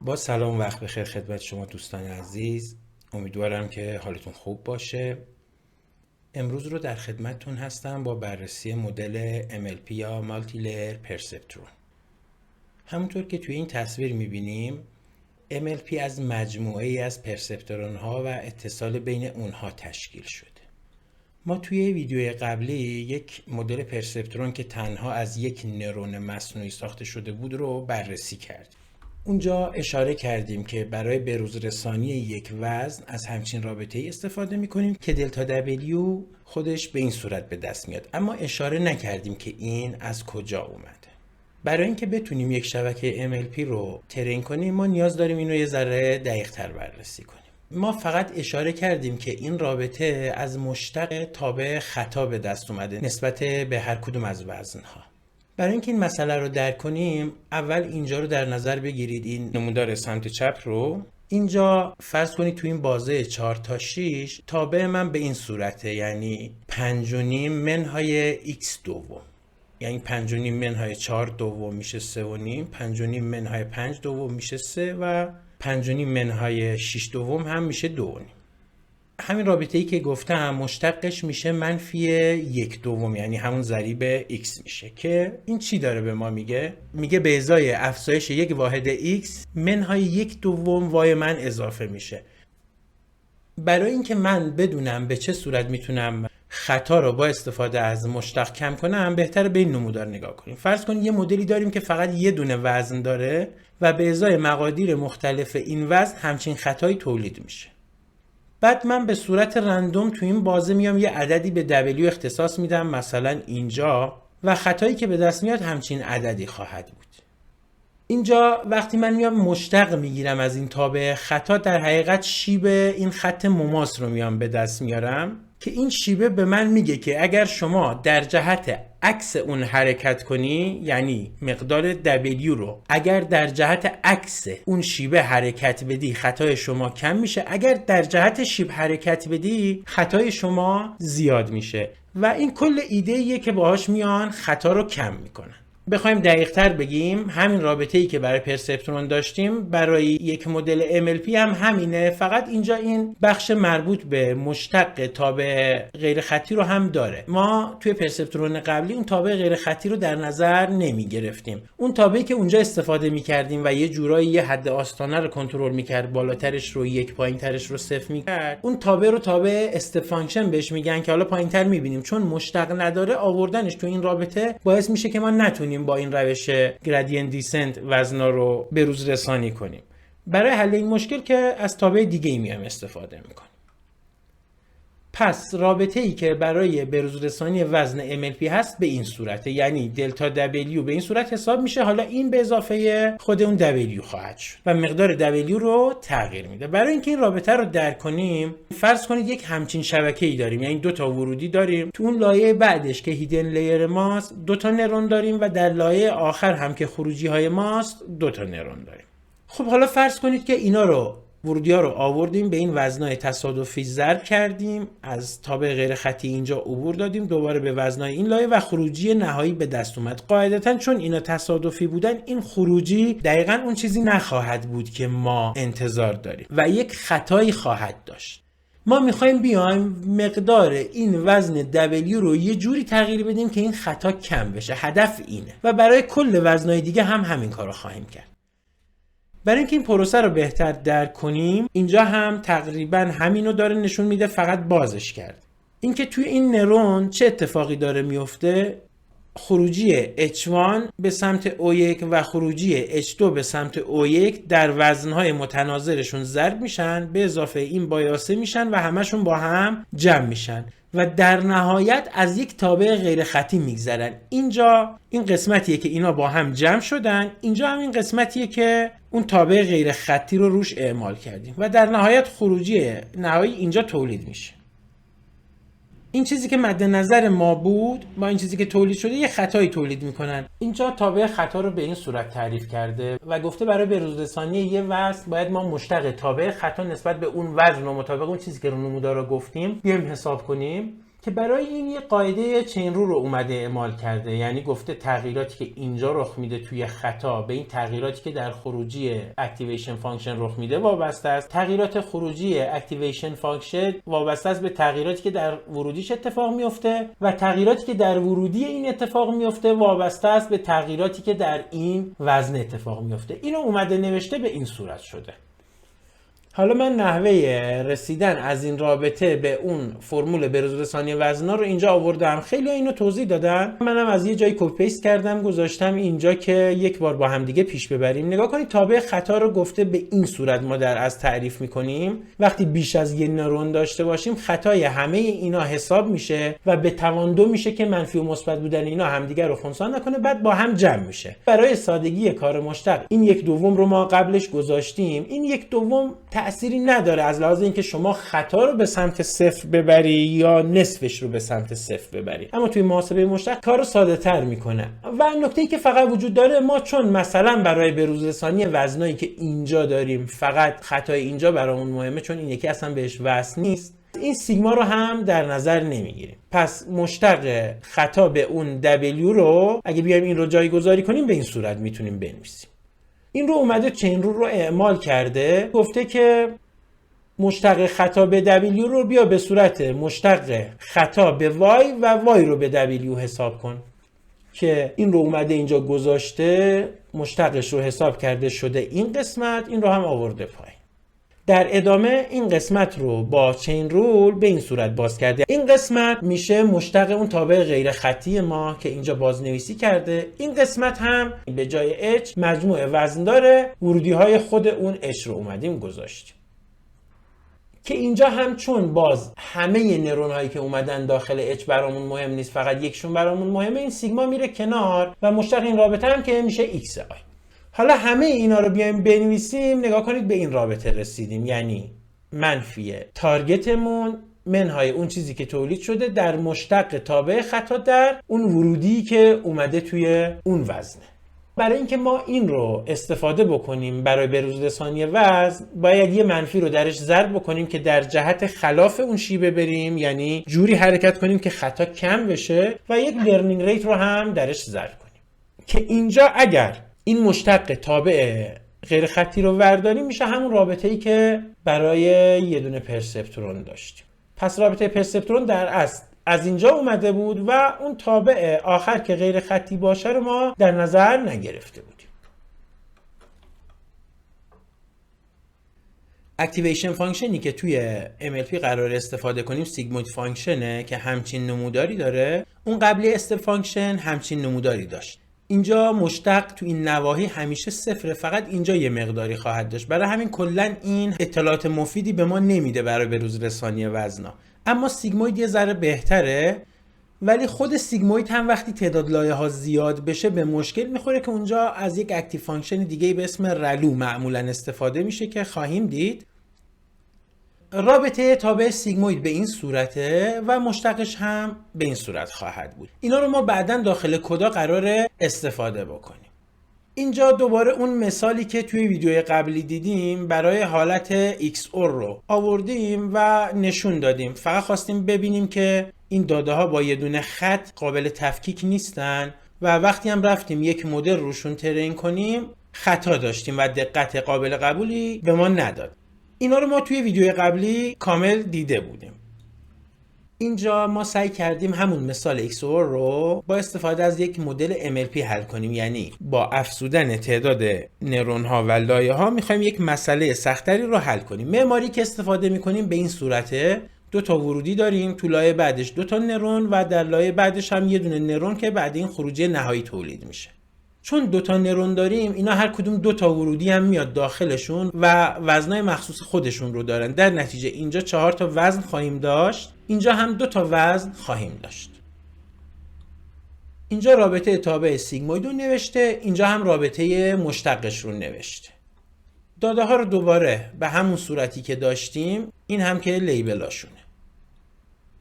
با سلام، وقت بخیر خدمت شما دوستان عزیز. امیدوارم که حالتون خوب باشه. امروز رو در خدمتتون هستم با بررسی مدل MLP یا مالتی لیر پرسپترون. همونطور که توی این تصویر میبینیم MLP از مجموعه ای از پرسپترون ها و اتصال بین اونها تشکیل شده. ما توی ویدیوی قبلی یک مدل پرسپترون که تنها از یک نورون مصنوعی ساخته شده بود رو بررسی کردیم. اونجا اشاره کردیم که برای بروز رسانی یک وزن از همچین رابطه‌ای استفاده می‌کنیم که دلتا دبلیو خودش به این صورت به دست میاد، اما اشاره نکردیم که این از کجا اومده. برای اینکه بتونیم یک شبکه MLP رو ترین کنیم ما نیاز داریم اینو یه ذره دقیق‌تر بررسی کنیم. ما فقط اشاره کردیم که این رابطه از مشتق تابع خطا به دست اومده نسبت به هر کدوم از وزن‌ها. برای اینکه این مسئله رو درک کنیم اول اینجا رو در نظر بگیرید. این نمودار سمت چپ رو اینجا فرض کنید تو این بازه 4 تا 6 تابع من به این صورته، یعنی 5.5 منهای x دوم، یعنی 5.5 منهای 4 دوم میشه 3.5، 5.5 منهای 5 دوم میشه 3 و 5.5 منهای 6 دوم هم میشه 2.5. همین رابطه‌ای که گفتم مشتقش میشه منفی 1 دوم، یعنی همون ضریب x میشه که این چی داره به ما میگه؟ میگه به ازای افزایش یک واحد x منهای 1 دوم y من اضافه میشه. برای اینکه من بدونم به چه صورت میتونم خطا رو با استفاده از مشتق کم کنم بهتره به این نمودار نگاه کنیم. فرض کنید یه مدلی داریم که فقط یه دونه وزن داره و به ازای مقادیر مختلف این وزن همچین خطایی تولید میشه. بعد من به صورت رندوم تو این بازه میام یه عددی به W اختصاص میدم، مثلا اینجا، و خطایی که به دست میاد همچین عددی خواهد بود. اینجا وقتی من میام مشتق میگیرم از این تابع خطا، در حقیقت شیب این خط مماس رو میام به دست میارم که این شیبه به من میگه که اگر شما در جهت عکس اون حرکت کنی، یعنی مقدار W رو اگر در جهت عکس اون شیبه حرکت بدی خطای شما کم میشه، اگر در جهت شیب حرکت بدی خطای شما زیاد میشه. و این کل ایده‌ایه که باهاش میان خطا رو کم میکنن. بخوایم دقیق تر بگیم همین رابطه‌ای که برای پرسپترون داشتیم برای یک مدل MLP هم همینه، فقط اینجا این بخش مربوط به مشتق تابع غیر خطی رو هم داره. ما توی پرسپترون قبلی اون تابع غیر خطی رو در نظر نمی گرفتیم. اون تابعی که اونجا استفاده می کردیم و یه جورایی یه حد آستانه رو کنترل می کرد، بالاترش رو 1 پایینترش رو 0 می کرد، اون تابع رو تابع استپ فانکشن بهش میگن که حالا پایینتر می بینیم. چون مشتق نداره آوردنش تو این رابطه باعث میشه که ما نتونیم با این روش گرادین دیسنت وزنا رو به روز رسانی کنیم. برای حل این مشکل که از تابع دیگه ای میام استفاده میکنیم. پس رابطه ای که برای به روز رسانی وزن MLP هست به این صورته، یعنی دلتا W به این صورت حساب میشه. حالا این به اضافه خود اون W خواهد شد و مقدار W رو تغییر میده. برای اینکه این رابطه رو درک کنیم فرض کنید یک همچین شبکه‌ای داریم، یعنی دو تا ورودی داریم. تو اون لایه بعدش که هیدن لیر ماست دو تا نرون داریم و در لایه آخر هم که خروجی های ماست دو تا نرون داریم. خب حالا فرض کنید که اینا رو ورودی‌ها رو آوردیم به این وزنای تصادفی ضرب کردیم، از تابع غیر خطی اینجا عبور دادیم، دوباره به وزنای این لایه و خروجی نهایی به دست اومد. قاعدتاً چون اینا تصادفی بودن این خروجی دقیقاً اون چیزی نخواهد بود که ما انتظار داریم و یک خطایی خواهد داشت. ما میخوایم بیایم مقدار این وزن W رو یه جوری تغییر بدیم که این خطا کم بشه. هدف اینه و برای کل وزنای دیگه هم همین کارو خواهیم کرد. برای اینکه این پروسه رو بهتر درک کنیم اینجا هم تقریبا همینو داره نشون میده، فقط بازش کرد. اینکه توی این نرون چه اتفاقی داره میفته، خروجی H1 به سمت O1 و خروجی H2 به سمت O1 در وزنهای متناظرشون ضرب میشن، به اضافه این بایاسه میشن و همشون با هم جمع میشن و در نهایت از یک تابع غیر خطی میگذرن. اینجا این قسمتیه که اینا با هم جمع شدن، اینجا هم این قسمتیه که اون تابع غیر خطی رو روش اعمال کردیم و در نهایت خروجی نهایی اینجا تولید میشه. این چیزی که مد نظر ما بود با این چیزی که تولید شده یه خطایی تولید میکنن. اینجا تابع خطا رو به این صورت تعریف کرده و گفته برای بروز رسانی یه وزن باید ما مشتق تابع خطا نسبت به اون وزن و مطابق اون چیزی که رو نمودار رو گفتیم بیایم حساب کنیم که برای این یه قاعده چین رو اومده اعمال کرده. یعنی گفته تغییراتی که اینجا رخ میده توی خطا به این تغییراتی که در خروجی اکتیویشن فانکشن رخ میده وابسته است. تغییرات خروجی اکتیویشن فانکشن وابسته است به تغییراتی که در ورودیش اتفاق میفته و تغییراتی که در ورودی این اتفاق میفته وابسته است به تغییراتی که در این وزن اتفاق میفته. اینو اومده نوشته به این صورت شده. حالا من نحوه رسیدن از این رابطه به اون فرمول بروز رسانی وزنا رو اینجا آوردم. خیلی اینو توضیح دادن، منم از یه جایی کپی پیست کردم گذاشتم اینجا که یک بار با هم دیگه پیش ببریم. نگاه کنید تابع خطا رو گفته به این صورت ما از تعریف میکنیم. وقتی بیش از یه نرون داشته باشیم خطای همه اینا حساب میشه و به توان 2 میشه که منفی و مثبت بودن اینا همدیگه رو خنثی نکنه، بعد با هم جمع میشه. برای سادگی کار مشتق این 1/2 رو ما قبلش گذاشتیم. این 1/2 تأثیری نداره از لحاظ اینکه شما خطا رو به سمت 0 ببری یا نصفش رو به سمت 0 ببری، اما توی محاسبه مشتق کار رو ساده تر میکنه. و نکته‌ای که فقط وجود داره، ما چون مثلا برای بروز رسانی وزنایی که اینجا داریم فقط خطای اینجا برامون مهمه، چون این یکی اصلا بهش وصل نیست، این سیگما رو هم در نظر نمیگیریم. پس مشتق خطا به اون W رو اگه بیایم این رو جایگذاری کنیم به این صورت میتونیم بنویسیم. این رو اومده چین رو اعمال کرده، گفته که مشتق خطا به W رو بیا به صورت مشتق خطا به Y و Y رو به W حساب کن، که این رو اومده اینجا گذاشته، مشتقش رو حساب کرده شده این قسمت، این رو هم آورده پایین. در ادامه این قسمت رو با چین رول به این صورت باز کرده. این قسمت میشه مشتق اون تابع غیر خطی ما که اینجا بازنویسی کرده. این قسمت هم به جای H مجموع وزن داره، ورودی های خود اون H رو اومدیم گذاشتیم. که اینجا هم چون باز همه نرون هایی که اومدن داخل H برامون مهم نیست، فقط یکشون برامون مهمه، این سیگما میره کنار و مشتق این رابطه هم که میشه XI. حالا همه اینا رو بیایم بنویسیم. نگاه کنید به این رابطه رسیدیم، یعنی منفی تارگتمون منهای اون چیزی که تولید شده در مشتق تابع خطا در اون ورودی که اومده توی اون وزنه. برای اینکه ما این رو استفاده بکنیم برای بروز رسانی وزن، باید یه منفی رو درش ضرب بکنیم که در جهت خلاف اون شیبه بریم، یعنی جوری حرکت کنیم که خطا کم بشه، و یک لرنینگ ریت رو هم درش ضرب کنیم که اینجا اگر این مشتق تابع غیر خطی رو ورداریم میشه همون رابطه‌ای که برای یه دونه پرسپترون داشتیم. پس رابطه پرسپترون در اصل از اینجا اومده بود و اون تابع آخر که غیر خطی باشه رو ما در نظر نگرفته بودیم. اکتیویشن فانکشنی که توی MLP قرار استفاده کنیم سیگموید فانکشنه که همچین نموداری داره. اون قبلی استپ فانکشن همچین نموداری داشت. اینجا مشتق تو این نواحی همیشه صفره، فقط اینجا یه مقداری خواهد داشت. برای همین کلا این اطلاعات مفیدی به ما نمیده برای بروز رسانی وزنا. اما سیگموید یه ذره بهتره، ولی خود سیگموید هم وقتی تعداد لایه ها زیاد بشه به مشکل میخوره که اونجا از یک اکتیو فانکشن دیگه به اسم رلو معمولا استفاده میشه که خواهیم دید. رابطه تابع سیگموید به این صورته و مشتقش هم به این صورت خواهد بود. اینا رو ما بعداً داخل کدا قراره استفاده بکنیم. اینجا دوباره اون مثالی که توی ویدیوی قبلی دیدیم برای حالت XOR رو آوردیم و نشون دادیم. فقط خواستیم ببینیم که این داده ها با یه دونه خط قابل تفکیک نیستن و وقتی هم رفتیم یک مدل روشون ترین کنیم خطا داشتیم و دقت قابل قبولی به ما نداد. اینا رو ما توی ویدیوی قبلی کامل دیده بودیم. اینجا ما سعی کردیم همون مثال XOR رو با استفاده از یک مدل MLP حل کنیم، یعنی با افزودن تعداد نرون ها و لایه ها میخوایم یک مسئله سختری رو حل کنیم. معماری که استفاده میکنیم به این صورته، 2 تا ورودی داریم، تو لایه بعدش 2 تا نرون و در لایه بعدش هم یه دونه نرون که بعد این خروجی نهایی تولید میشه. چون 2 تا نرون داریم، اینا هر کدوم 2 تا ورودی هم میاد داخلشون و وزنای مخصوص خودشون رو دارن. در نتیجه اینجا 4 تا وزن خواهیم داشت، اینجا هم 2 تا وزن خواهیم داشت. اینجا رابطه تابع سیگموید رو نوشته، اینجا هم رابطه مشتقش رو نوشته. داده ها رو دوباره به همون صورتی که داشتیم، این هم که لیبلاشونه.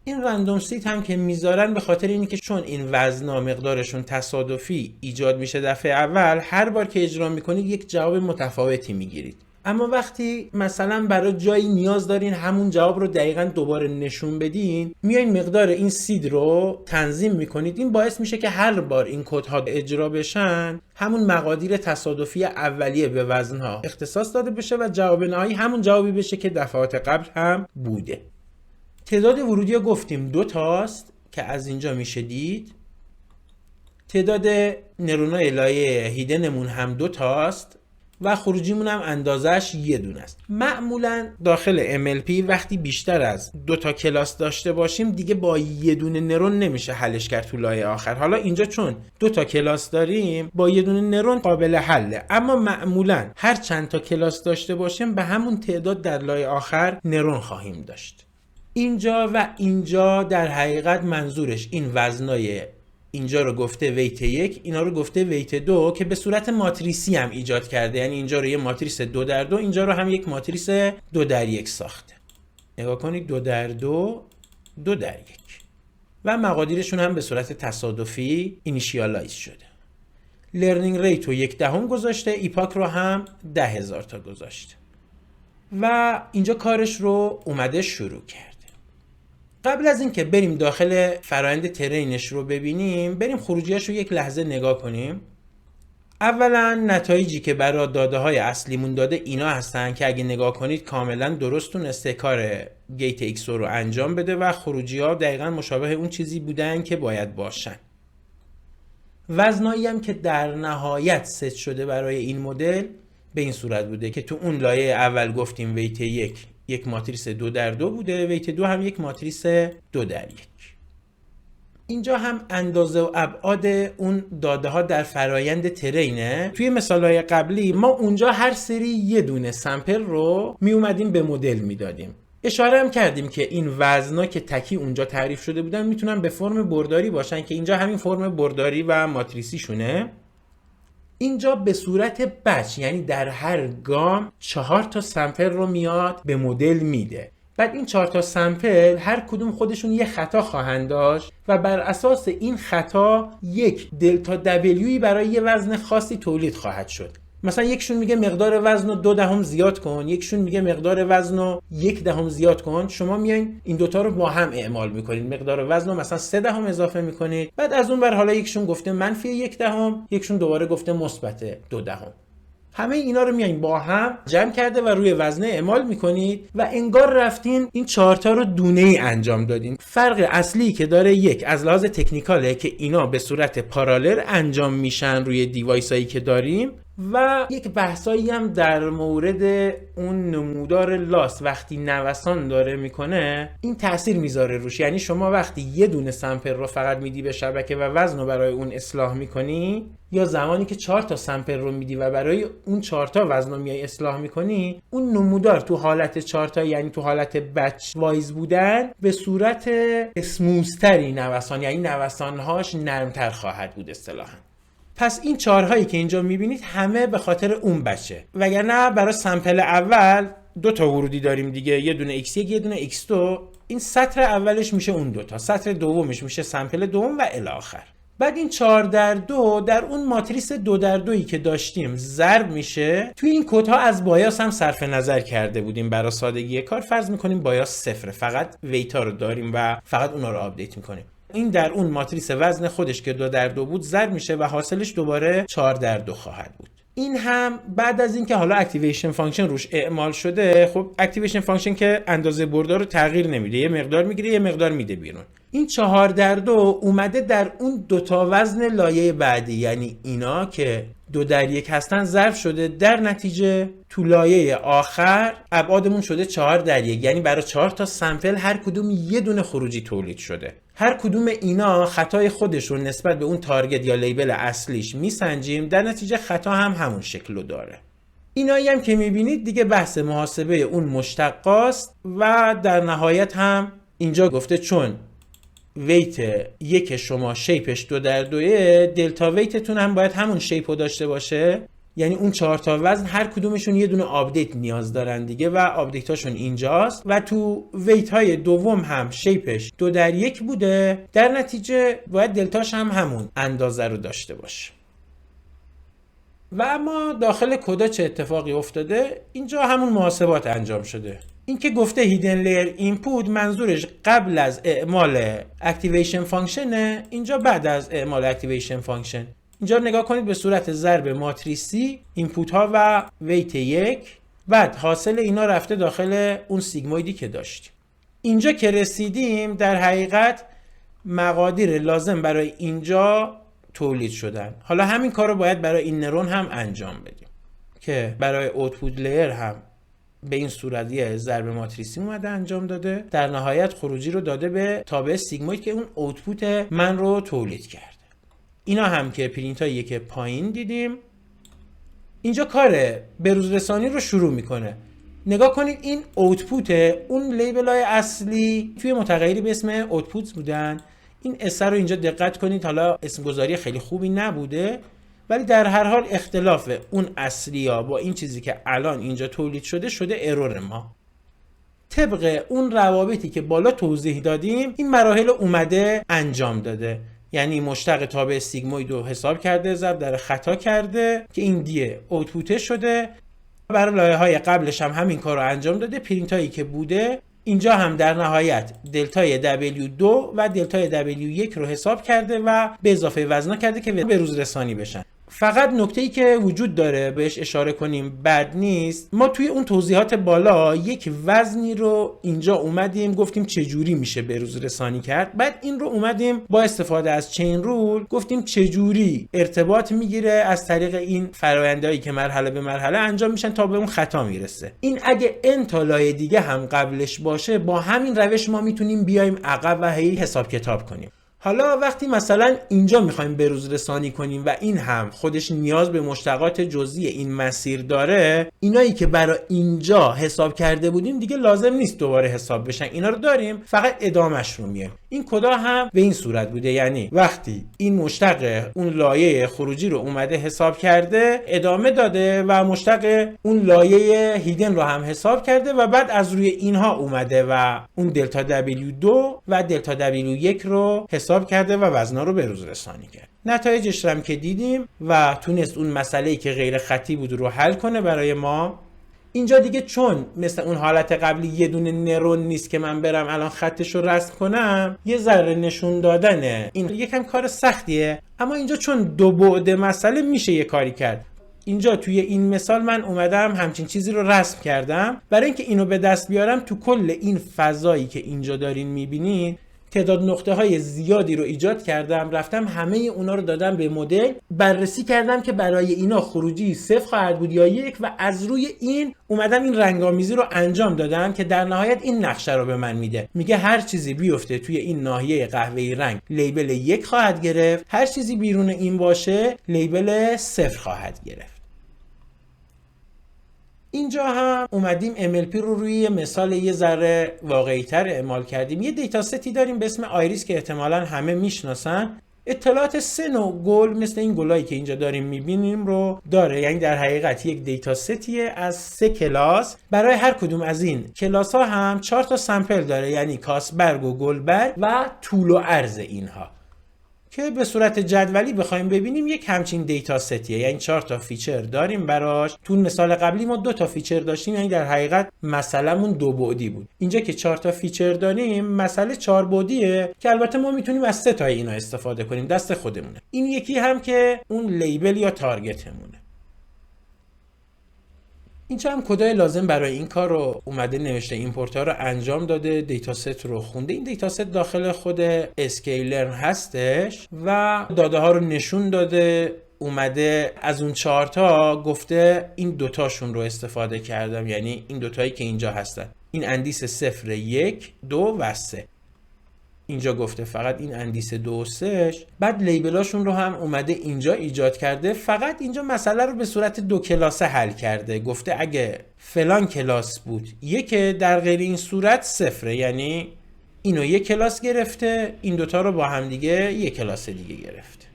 این رندوم سیت هم که میذارن به خاطر اینی که چون این وزنا مقدارشون تصادفی ایجاد میشه دفعه اول، هر بار که اجرا میکنید یک جواب متفاوتی میگیرید. اما وقتی مثلا برای جایی نیاز دارین همون جواب رو دقیقاً دوباره نشون بدین، میایین مقدار این سید رو تنظیم میکنید. این باعث میشه که هر بار این کدها اجرا بشن همون مقادیر تصادفی اولیه به وزنها اختصاص داده بشه و جواب نهایی همون جوابی بشه که دفعات قبل هم بوده. تعداد ورودی رو گفتیم 2 تاست که از اینجا میشه دید. تعداد نورونای لایه هیدنمون هم 2 تاست و خروجیمون هم اندازش 1 دونه است. معمولا داخل MLP وقتی بیشتر از 2 تا کلاس داشته باشیم دیگه با 1 دونه نرون نمیشه حلش کرد تو لایه آخر. حالا اینجا چون 2 تا کلاس داریم با 1 دونه نرون قابل حله، اما معمولا هر چند تا کلاس داشته باشیم به همون تعداد در لایه آخر نرون خواهیم داشت. اینجا و اینجا در حقیقت منظورش این وزنای اینجا رو گفته ویت 1، اینا رو گفته ویت 2 که به صورت ماتریسی هم ایجاد کرده. یعنی اینجا رو یه ماتریس 2x2، اینجا رو هم یک ماتریس 2x1 ساخته. نگاه کنید 2x2 2x1 و مقادیرشون هم به صورت تصادفی اینیشیالایز شده. لرنینگ ریت رو 1/10 گذاشته، ایپاک رو هم 10,000 تا گذاشته و اینجا کارش رو اومده شروع کرد. قبل از اینکه بریم داخل فرآیند ترینش رو ببینیم، بریم خروجیاش رو یک لحظه نگاه کنیم. اولا نتایجی که برای داده های اصلیمون داده اینا هستن که اگه نگاه کنید کاملا درست تونسته کار گیت ایکس رو انجام بده و خروجی ها دقیقا مشابه اون چیزی بودن که باید باشن. وزنایی هم که در نهایت ست شده برای این مدل به این صورت بوده که تو اون لایه اول گفتیم ویت 1 ماتریس 2x2 بوده، ویت 2 هم یک ماتریس 2x1. اینجا هم اندازه و ابعاد اون داده ها در فرایند ترینه. توی مثالهای قبلی ما اونجا هر سری یه دونه سمپل رو می اومدیم به مدل میدادیم. اشاره هم کردیم که این وزنا که تکی اونجا تعریف شده بودن میتونن به فرم برداری باشن که اینجا همین فرم برداری و ماتریسی شونه. اینجا به صورت بچ، یعنی در هر گام 4 تا سمپل رو میاد به مدل میده. بعد این 4 تا سمپل هر کدوم خودشون یه خطا خواهند داشت و بر اساس این خطا یک دلتا دبلیوی برای یه وزن خاصی تولید خواهد شد. مثلا یکشون میگه مقدار وزن رو 2 زیاد کن، یکشون میگه مقدار وزن رو 1 زیاد کن. شما میایین این دوتا رو با هم اعمال میکنید، مقدار وزن رو مثلا 3 اضافه میکنید. بعد از اون بر حالا یکشون گفته -1 دهم، یکشون دوباره گفته مثبت 2 دهم. همه اینا رو میایین با هم جمع کرده و روی وزنه اعمال میکنید و انگار رفتین این 4 تا رو دونه‌ای انجام دادین. فرق اصلی که داره یک از لحاظ تکنیکاله که اینا به صورت پارالل انجام میشن روی دیوایسایی که داریم و یک بحثایی هم در مورد اون نمودار لاس وقتی نوسان داره میکنه این تأثیر میذاره روش. یعنی شما وقتی یه دونه سمپل رو فقط میدی به شبکه و وزن رو برای اون اصلاح میکنی، یا زمانی که 4 تا سمپل رو میدی و برای اون 4 تا وزن رو میای اصلاح میکنی، اون نمودار تو حالت 4 تا یعنی تو حالت بچ وایز بودن به صورت اسموزتری نوسان، یعنی نوسانهاش نرمتر خواهد بود اصطلاحاً. پس این 4 هایی که اینجا میبینید همه به خاطر اون بچه، وگرنه برای سمپل اول 2 تا ورودی داریم دیگه، یه دونه x1 یه دونه x2. این سطر اولش میشه اون 2 تا، سطر دومش میشه سمپل دوم و الی آخر. بعد این 4x2 در اون ماتریس 2x2 که داشتیم ضرب میشه. توی این کدها از بایاس هم صرف نظر کرده بودیم برای سادگی کار. فرض میکنیم بایاس 0، فقط ویتا رو داریم و فقط اونا رو آپدیت میکنیم. این در اون ماتریس وزن خودش که 2x2 بود ضرب میشه و حاصلش دوباره 4x2 خواهد بود. این هم بعد از اینکه حالا اکتیویشن فانکشن روش اعمال شده، خب اکتیویشن فانکشن که اندازه بردار رو تغییر نمیده، یه مقدار میگیره یه مقدار میده بیرون. این 4x2 اومده در اون 2 تا وزن لایه بعدی، یعنی اینا که 2x1 هستن ضرب شده، در نتیجه تو لایه آخر ابعادمون شده 4x1. یعنی برای 4 تا سمپل هر کدوم یه دونه خروجی تولید شده. هر کدوم اینا خطای خودش رو نسبت به اون تارگت یا لیبل اصلیش میسنجیم، در نتیجه خطا هم همون شکل رو داره. اینایی هم که میبینید دیگه بحث محاسبه اون مشتقاست و در نهایت هم اینجا گفته چون ویت 1 شما شیپش 2x2، دلتا ویتتون هم باید همون شیپ رو داشته باشه. یعنی اون 4 تا وزن هر کدومشون یه دونه آپدیت نیاز دارن دیگه و آپدیت هاشون اینجاست و تو ویت های دوم هم شیپش 2x1 بوده، در نتیجه باید دلتاش هم همون اندازه رو داشته باشه. و اما داخل کد چه اتفاقی افتاده؟ اینجا همون محاسبات انجام شده. این که گفته هیدن لیر اینپوت منظورش قبل از اعمال اکتیویشن فانکشنه، اینجا بعد از اعمال اکتیویشن فانکشن. اینجا نگاه کنید به صورت ضرب ماتریسی اینپوت ها و ویت 1، بعد حاصل اینا رفته داخل اون سیگمویدی که داشتیم. اینجا که رسیدیم در حقیقت مقادیر لازم برای اینجا تولید شدن. حالا همین کار رو باید برای این نرون هم انجام بدیم که برای اوتپوت لیر هم به این صورت یه ضرب ماتریسی اومده انجام داده، در نهایت خروجی رو داده به تابع سیگموید که اون اوتپوت من رو تولید کرده. اینا هم که پرینت هایی که پایین دیدیم. اینجا کار بروز رسانی رو شروع میکنه. نگاه کنید این اوتپوت اون لیبل های اصلی توی متغیری به اسم اوتپوت بودن. این اسر رو اینجا دقت کنید، حالا اسم گذاری خیلی خوبی نبوده ولی در هر حال اختلاف اون اصلی ها با این چیزی که الان اینجا تولید شده ارور ما. طبق اون روابطی که بالا توضیح دادیم این مراحل اومده انجام داده، یعنی مشتق تابع سیگموید رو حساب کرده، ضرب در خطا کرده که این دیه اوتپوت شده. برای لایه های قبلش هم همین کار رو انجام داده. پرینت هایی که بوده اینجا هم در نهایت دلتای W2 و دلتای W1 رو حساب کرده و به اضافه وزنا کرده که به روز رسانی بشن. فقط نکته‌ای که وجود داره بهش اشاره کنیم بد نیست، ما توی اون توضیحات بالا یک وزنی رو اینجا اومدیم گفتیم چجوری میشه به روز رسانی کرد، بعد این رو اومدیم با استفاده از چین رول گفتیم چجوری ارتباط میگیره از طریق این فرآیندهایی که مرحله به مرحله انجام میشن تا به اون خطا میرسه. این اگه n تا لایه دیگه هم قبلش باشه با همین روش ما میتونیم بیایم عقب و هی حساب کتاب کنیم. حالا وقتی مثلا اینجا میخوایم به روز رسانی کنیم و این هم خودش نیاز به مشتقات جزئی این مسیر داره، اینایی که برای اینجا حساب کرده بودیم دیگه لازم نیست دوباره حساب بشن، اینا رو داریم فقط ادامهش رو میایم. این کدا هم به این صورت بوده، یعنی وقتی این مشتق اون لایه خروجی رو اومده حساب کرده ادامه داده و مشتق اون لایه هیدن رو هم حساب کرده و بعد از روی اینها اومده و اون دلتا W2 و دلتا W1 رو حساب کرده و وزنا رو به روز رسانی کرد. نتایجش هم که دیدیم و تونست اون مسئله‌ای که غیر خطی بود رو حل کنه برای ما. اینجا دیگه چون مثل اون حالت قبلی یه دونه نرون نیست که من برم الان خطش رو رسم کنم، یه ذره نشون دادنه این یکم کار سختیه، اما اینجا چون دو بعد مسئله میشه یه کاری کرد. اینجا توی این مثال من اومدم همچین چیزی رو رسم کردم برای اینکه اینو به دست بیارم. تو کل این فضایی که اینجا دارین میبینید تعداد نقطه های زیادی رو ایجاد کردم، رفتم همه اونا رو دادم به مدل، بررسی کردم که برای اینا خروجی 0 خواهد بود یا 1 و از روی این اومدم این رنگامیزی رو انجام دادم که در نهایت این نقشه رو به من میده. میگه هر چیزی بیفته توی این ناحیه قهوه‌ای رنگ لیبل 1 خواهد گرفت، هر چیزی بیرون این باشه لیبل 0 خواهد گرفت. اینجا هم اومدیم MLP رو روی مثال یه ذره واقعی‌تر اعمال کردیم. یه دیتا ستی داریم به اسم آیریس که احتمالاً همه میشناسن. اطلاعات 3 نوع گل مثل این گلایی که اینجا داریم میبینیم رو داره، یعنی در حقیقت یک دیتا ستیه از 3 کلاس. برای هر کدوم از این کلاس ها هم 4 تا سمپل داره، یعنی کاسبرگ و گلبرگ و طول و عرض اینها که به صورت جدولی بخوایم ببینیم یک همچین دیتا ستیه، یعنی 4 تا فیچر داریم براش. تو مثال قبلی ما 2 تا فیچر داشتیم، یعنی در حقیقت مسئله‌مون 2 بعدی بود. اینجا که 4 تا فیچر داریم مسئله 4 بعدیه که البته ما میتونیم از 3 تا اینا استفاده کنیم، دست خودمونه. این یکی هم که اون لیبل یا تارگتمونه. اینجا هم کدای لازم برای این کار رو اومده نوشته، ایمپورت ها رو انجام داده، دیتا ست رو خونده. این دیتا ست داخل خود اسکیلر هستش و داده ها رو نشون داده. اومده از اون 4 تا گفته این دوتاشون رو استفاده کردم، یعنی این دوتایی که اینجا هستن، این اندیس 0 1 2 و 3. اینجا گفته فقط این اندیس 2 و 3. بعد لیبلاشون رو هم اومده اینجا ایجاد کرده، فقط اینجا مسئله رو به صورت 2 کلاسه حل کرده. گفته اگه فلان کلاس بود 1، در غیر این صورت 0، یعنی اینو 1 کلاس گرفته، این دوتا رو با هم دیگه 1 کلاس دیگه گرفته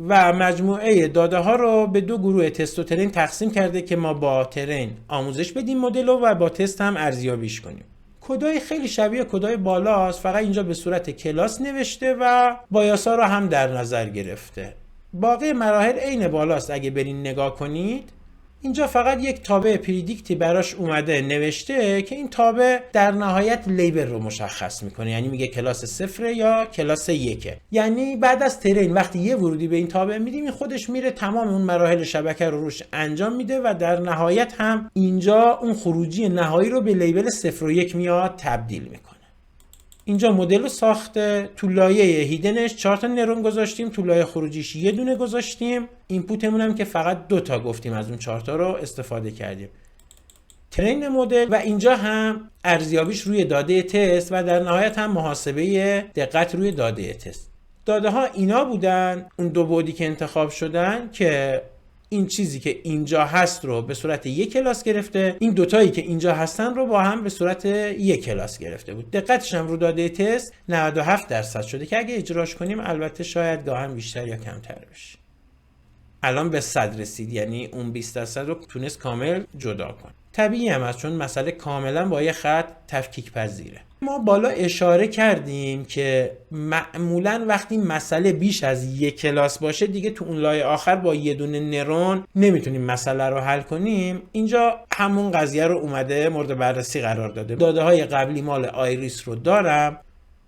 و مجموعه داده ها رو به 2 گروه تست و ترین تقسیم کرده که ما با ترین آموزش بدیم مدل رو و با تست هم ارزیابیش کنیم. کدای خیلی شبیه کدای بالاست، فقط اینجا به صورت کلاس نوشته و بایاسا رو هم در نظر گرفته. باقی مراحل عین بالاست. اگه برین نگاه کنید اینجا فقط یک تابع پریدیکتی براش اومده نوشته که این تابع در نهایت لیبل رو مشخص میکنه، یعنی میگه کلاس 0 یا کلاس 1. یعنی بعد از ترین وقتی یه ورودی به این تابع میدیم این خودش میره تمام اون مراحل شبکه رو روش انجام میده و در نهایت هم اینجا اون خروجی نهایی رو به لیبل 0 و 1 میاد تبدیل میکنه. اینجا مدل رو ساخته، تو لایه هیدنش 4 تا نرون گذاشتیم، تو لایه خروجیش یه دونه گذاشتیم، اینپوتمون هم که فقط 2 تا گفتیم از اون 4 تا رو استفاده کردیم. ترین مدل و اینجا هم ارزیابیش روی داده تست و در نهایت هم محاسبه دقت روی داده تست. داده ها اینا بودن، اون دو بعدی که انتخاب شدن که این چیزی که اینجا هست رو به صورت یک کلاس گرفته، این دوتایی که اینجا هستن رو با هم به صورت یک کلاس گرفته بود. دقتش هم رو داده تست 97% شده که اگه اجراش کنیم البته شاید گاهن بیشتر یا کمتر بشه. الان به 100 رسید، یعنی اون 20% رو تونست کامل جدا کن. طبیعی هم هست چون مسئله کاملا با یه خط تفکیک پذیره. ما بالا اشاره کردیم که معمولا وقتی مسئله بیش از یک کلاس باشه دیگه تو اون لایه آخر با یه دونه نرون نمیتونیم مسئله رو حل کنیم. اینجا همون قضیه رو اومده مورد بررسی قرار داده. داده های قبلی مال آیریس رو دارم،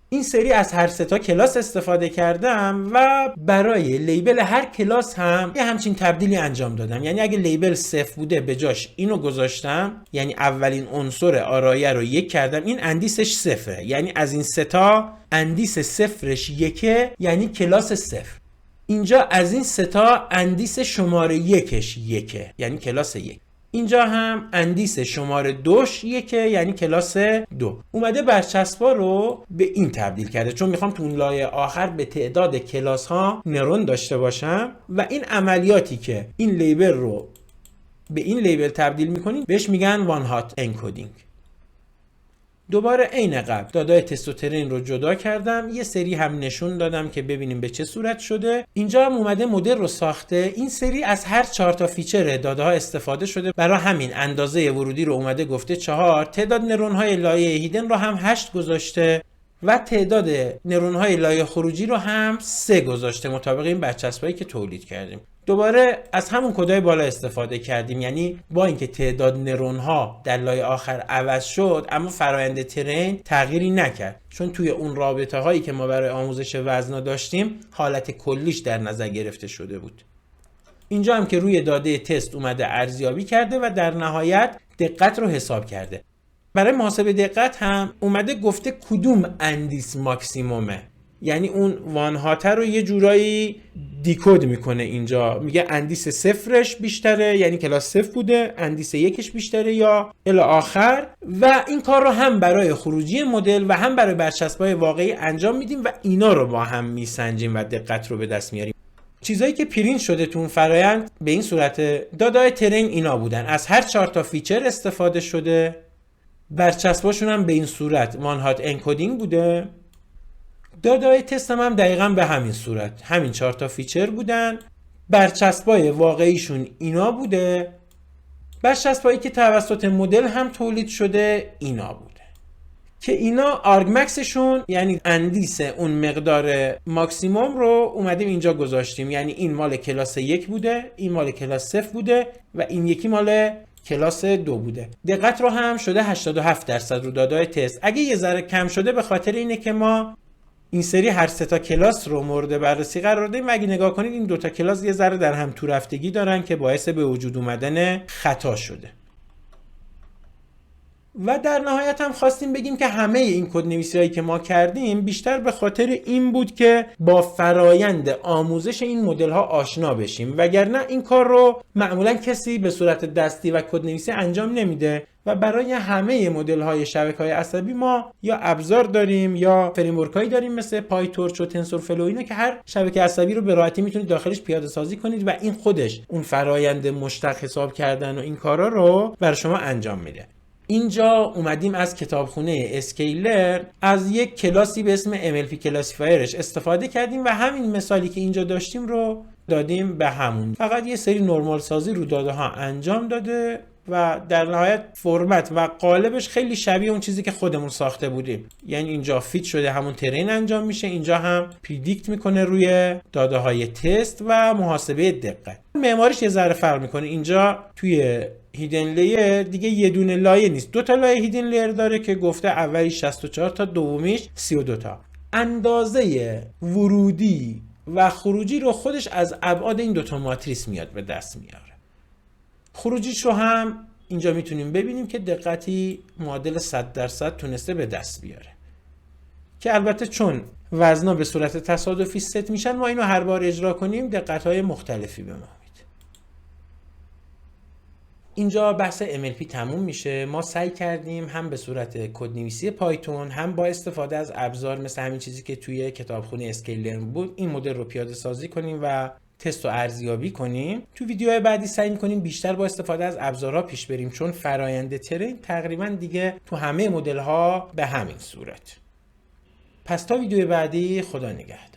این سری از هر سه تا کلاس استفاده کردم و برای لیبل هر کلاس هم یه همچین تبدیلی انجام دادم. یعنی اگه لیبل 0 بوده به جاش اینو گذاشتم، یعنی اولین عنصر آرایه رو 1 کردم، این اندیسش 0، یعنی از این سه تا اندیس 0ش 1، یعنی کلاس 0. اینجا از این سه تا اندیس شماره 1ش 1، یعنی کلاس 1. اینجا هم اندیس شماره 2ش 1، یعنی کلاس 2. اومده برچسبا رو به این تبدیل کرده چون میخوام تو اون لایه آخر به تعداد کلاس ها نرون داشته باشم و این عملیاتی که این لیبل رو به این لیبل تبدیل میکنین بهش میگن وان هات انکودینگ. دوباره عین قبل دادای تست و ترین رو جدا کردم، یه سری هم نشون دادم که ببینیم به چه صورت شده. اینجا هم اومده مدل رو ساخته، این سری از هر 4 تا فیچر داده ها استفاده شده. برای همین اندازه ورودی رو اومده گفته 4، تعداد نرون های لایه هیدن رو هم 8 گذاشته و تعداد نرون های لایه خروجی رو هم 3 گذاشته مطابق این برچسبایی که تولید کردیم. دوباره از همون کدای بالا استفاده کردیم، یعنی با اینکه تعداد نرون ها در لایه آخر عوض شد اما فرآیند ترین تغییری نکرد، چون توی اون رابطه هایی که ما برای آموزش وزنا داشتیم حالت کلیش در نظر گرفته شده بود. اینجا هم که روی داده تست اومده ارزیابی کرده و در نهایت دقت رو حساب کرده. برای محاسبه دقت هم اومده گفته کدوم اندیس ماکسیمومه، یعنی اون وان هات رو یه جورایی دیکود میکنه. اینجا میگه اندیس 0ش بیشتره، یعنی کلاس 0 بوده، اندیس 1ش بیشتره یا الی آخر. و این کار رو هم برای خروجی مدل و هم برای برچسب‌های واقعی انجام میدیم و اینا رو با هم میسنجیم و دقت رو به دست میاریم. چیزایی که پرینت شده تو اون فرآیند به این صورت، دادای ترین اینا بودن، از هر 4 تا فیچر استفاده شده، برچسباشون هم به این صورت وان هات انکودینگ بوده. دادای تست هم دقیقاً به همین صورت، همین 4 تا فیچر بودن، برچسبای واقعیشون اینا بوده، برچسبایی که توسط مدل هم تولید شده اینا بوده که اینا آرگ مکسشون یعنی اندیس اون مقدار ماکسیموم رو اومدیم اینجا گذاشتیم، یعنی این مال کلاس 1 بوده، این مال کلاس 0 بوده و این یکی مال کلاس 2 بوده. دقت رو هم شده 87% رو دادای تست. اگه یه ذره کم شده به خاطر اینه که ما این سری هر 3 تا کلاس رو مورد بررسی قرار دادیم و اگه نگاه کنید این 2 تا کلاس یه ذره در هم تو رفتگی دارن که باعث به وجود اومدن خطا شده. و در نهایت هم خواستیم بگیم که همه این کدنویسی‌هایی که ما کردیم بیشتر به خاطر این بود که با فرایند آموزش این مدل‌ها آشنا بشیم، وگرنه این کار رو معمولا کسی به صورت دستی و کدنویسی انجام نمیده و برای همه مدل‌های شبکه‌های عصبی ما یا ابزار داریم یا فریمورک‌هایی داریم مثل پایتورچ و تنسورفلو اینا که هر شبکه عصبی رو به راحتی میتونید داخلش پیاده سازی کنید و این خودش اون فرایند مشتق حساب کردن و این کارا رو برای شما انجام میده. اینجا اومدیم از کتابخونه اسکیلر از یک کلاسی به اسم MLP کلاسیفایرش استفاده کردیم و همین مثالی که اینجا داشتیم رو دادیم به همون. فقط یه سری نرمال سازی رو داده ها انجام داده و در نهایت فرمت و قالبش خیلی شبیه اون چیزی که خودمون ساخته بودیم. یعنی اینجا فیت شده همون ترین انجام میشه، اینجا هم پریدیکت میکنه روی داده های تست و محاسبه دقت. معماریش یه ذره فرق میکنه. اینجا توی هیدن لیر دیگه یه دونه لایه نیست، 2 تا لایه هیدن لیر داره که گفته اولی 64 تا دومیش 32 تا. اندازه ورودی و خروجی رو خودش از ابعاد این 2 تا ماتریس میاد به دست میاره. خروجیش رو هم اینجا میتونیم ببینیم که دقتی معادل 100% تونسته به دست بیاره که البته چون وزنا به صورت تصادفی ست میشن ما اینو هر بار اجرا کنیم دقت‌های مختلفی به ما میده. اینجا بحث MLP تموم میشه. ما سعی کردیم هم به صورت کدنویسی پایتون هم با استفاده از ابزار مثل همین چیزی که توی کتابخونه اسکیلرن بود این مدل رو پیاده سازی کنیم و تست و ارزیابی کنیم. تو ویدیوهای بعدی سعی می‌کنیم بیشتر با استفاده از ابزارها پیش بریم چون فرآیند ترین تقریبا دیگه تو همه مدل‌ها به همین صورت. پس تا ویدیو بعدی، خدا نگهدار.